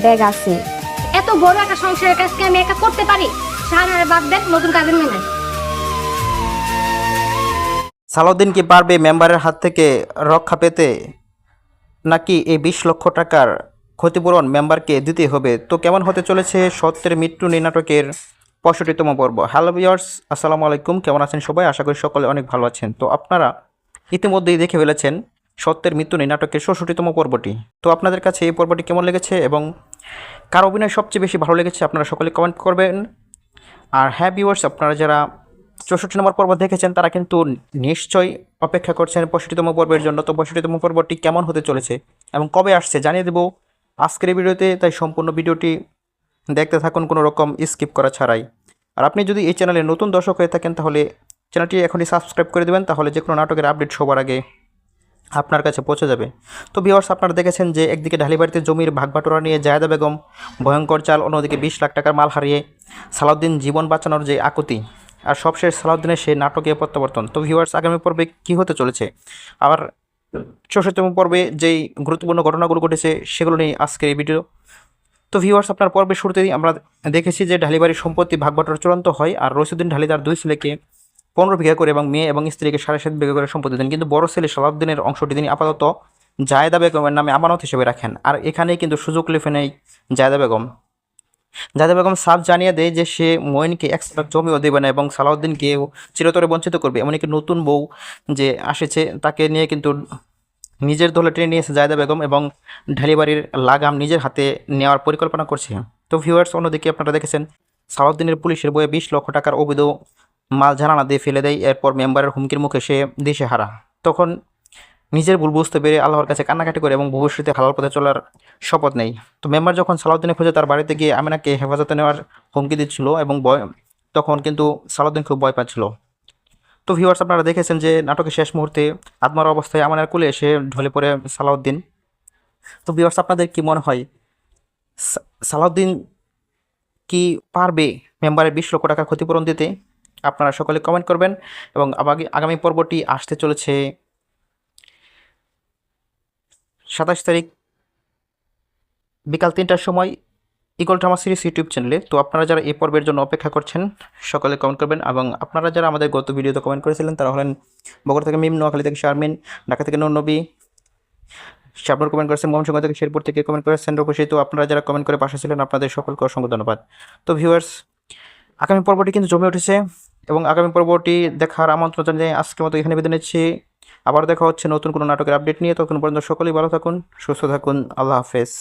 Bag আছে। এত বড় একটা সংসারের কাজকে আমি একা করতে পারি? সাহানারে বাদ দেন, নতুন কাজের মেয়ে নাই। সালাউদ্দিন কি পারবে মেম্বারের হাত থেকে রক্ষা পেতে, নাকি এই 20 লক্ষ টাকার ক্ষতিপূরণ মেম্বারকে দিতে হবে? তো কেমন হতে চলেছে সত্যের মৃত্যু নিয়ে নাটকের 65তম পর্ব? হ্যালো ভিউয়ার্স, আসসালামু আলাইকুম। কেমন আছেন সবাই? আশা করি সকলে অনেক ভালো আছেন। তো আপনারা ইতিমধ্যেই দেখে ফেলেছেন সত্যের মৃত্যু নিয়ে নাটকের 66তম পর্বটি। তো আপনাদের কাছে এই পর্বটি কেমন লেগেছে এবং কার অভিনয় সবচেয়ে বেশি ভালো লেগেছে আপনারা সকলে কমেন্ট করবেন। আর হ্যাঁ ভিউয়ার্স, আপনারা যারা 64 নম্বর পর্ব দেখেছেন তারা কিন্তু নিশ্চয়ই অপেক্ষা করছেন 65তম পর্বের জন্য। তো 65তম পর্বটি কেমন হতে চলেছে এবং কবে আসছে জানিয়ে দেবো আজকের এই ভিডিওতে, তাই সম্পূর্ণ ভিডিওটি দেখতে থাকুন কোনো রকম স্কিপ করা ছাড়াই। আর আপনি যদি এই চ্যানেলে নতুন দর্শক হয়ে থাকেন তাহলে চ্যানেলটি এখনই সাবস্ক্রাইব করে দেবেন, তাহলে যে কোনো নাটকের আপডেট সবার আগে আপনার কাছে পৌঁছে যাবে। তো ভিউয়ার্স, আপনারা দেখেছেন যে একদিকে ঢালিবাড়িতে জমির ভাগবাটোরা নিয়ে জায়েদা বেগম ভয়ঙ্কর চাল, অন্যদিকে 20 লাখ টাকার মাল হারিয়ে সালাউদ্দিন জীবন বাঁচানোর যে আকুতি, আর সবশেষ সালাউদ্দিনের সেই নাটকীয় প্রত্যাবর্তন। তো ভিউয়ার্স, আগামী পর্বে কী হতে চলেছে, আবার 64তম পর্বে যেই গুরুত্বপূর্ণ ঘটনাগুলো ঘটেছে সেগুলো নিয়ে আজকের এই ভিডিও। তো ভিউয়ার্স, আপনার পর্বের শুরুতেই আমরা দেখেছি যে ঢালিবাড়ির সম্পত্তি ভাগবাটোয়ারা চূড়ান্ত হয়, আর রশিদুদ্দিন ঢালি তার 2 ছেলেকে 15 বিঘা করে এবং মেয়ে এবং স্ত্রীকে 7.5 বিঘা করে সম্পত্তি দেন, কিন্তু বড় ছেলে সালাউদ্দিনের অংশটি তিনি আপাতত জায়েদা বেগমের নামে আমানত হিসেবে রাখেন। আর এখানেই কিন্তু সুযোগ লিখে নেই জায়েদা বেগম। জায়েদা বেগম সাফ জানিয়ে দেয় যে সে মঈনকে এক্সট্রা জমিও দেবে না এবং সালাউদ্দিনকেও চিরতরে বঞ্চিত করবে। এমনকি নতুন বউ যে আসেছে তাকে নিয়ে কিন্তু নিজের দলে টেনে নিয়েছে জায়েদা বেগম এবং ঢালিবাড়ির লাগাম নিজের হাতে নেওয়ার পরিকল্পনা করছে। তো ভিউয়ার্স, অন্যদিকে আপনারা দেখেছেন সালাউদ্দিনের পুলিশের বইয়ে 20 লক্ষ টাকার অবৈধ মাল জানানা দিয়ে ফেলে দেয়। এরপর মেম্বারের হুমকির মুখে সে দিশে হারা। তখন নিজের ভুল বুঝতে পেরে আল্লাহর কাছে কান্নাকাটি করে এবং ভবিষ্যতে হালাল পথে চলার শপথ নেই। তো মেম্বার যখন সালাউদ্দিনের খোঁজে তার বাড়িতে গিয়ে আমিনাকে হেফাজতে নেওয়ার হুমকি দিচ্ছিল এবং তখন কিন্তু সালাউদ্দিন খুব ভয় পাচ্ছিল। তো ভিউয়ার্স, আপনারা দেখেছেন যে নাটকের শেষ মুহূর্তে আত্মার অবস্থায় আমানের কোলে এসে ঢলে পড়ে সালাউদ্দিন। তো ভিউয়ার্স, আপনাদের কি মনে হয় সালাউদ্দিন কি পারবে মেম্বারের 20 লক্ষ টাকার ক্ষতিপূরণ দিতে? আপনারা সকলে কমেন্ট করবেন। এবং আগামী পর্বটি আসতে চলেছে 27 তারিখ বিকাল 3টার সময় ইগল ড্রামা সিরিজ ইউটিউব চ্যানেলে। তো আপনারা যারা এই পর্বের জন্য অপেক্ষা করছেন সকলে কমেন্ট করবেন। এবং আপনারা যারা আমাদের গত ভিডিওতে কমেন্ট করেছিলেন তারা হলেন বগুড়া থেকে মিম, নোয়াখালী থেকে শারমিন, ঢাকা থেকে নূর নবী, শাবনুর কমেন্ট করেছেন, মোহাম্মদসিংহ থেকে শেরপুর থেকে কমেন্ট করেছেন রূপসী। তো আপনারা যারা কমেন্ট করে পাশে ছিলেন আপনাদের সকলকে অসংখ্য ধন্যবাদ। তো ভিউয়ার্স, আগামী পর্বটি কিন্তু জমে উঠেছে এবং আগামী পর্বটি দেখার আমন্ত্রণ জানিয়ে আজকের মতো এখানে বিদায় নিচ্ছি। আবার দেখা হচ্ছে নতুন কোনো নাটকের আপডেট নিয়ে। তখন পর্যন্ত সকলেই ভালো থাকুন, সুস্থ থাকুন। আল্লাহ হাফেজ।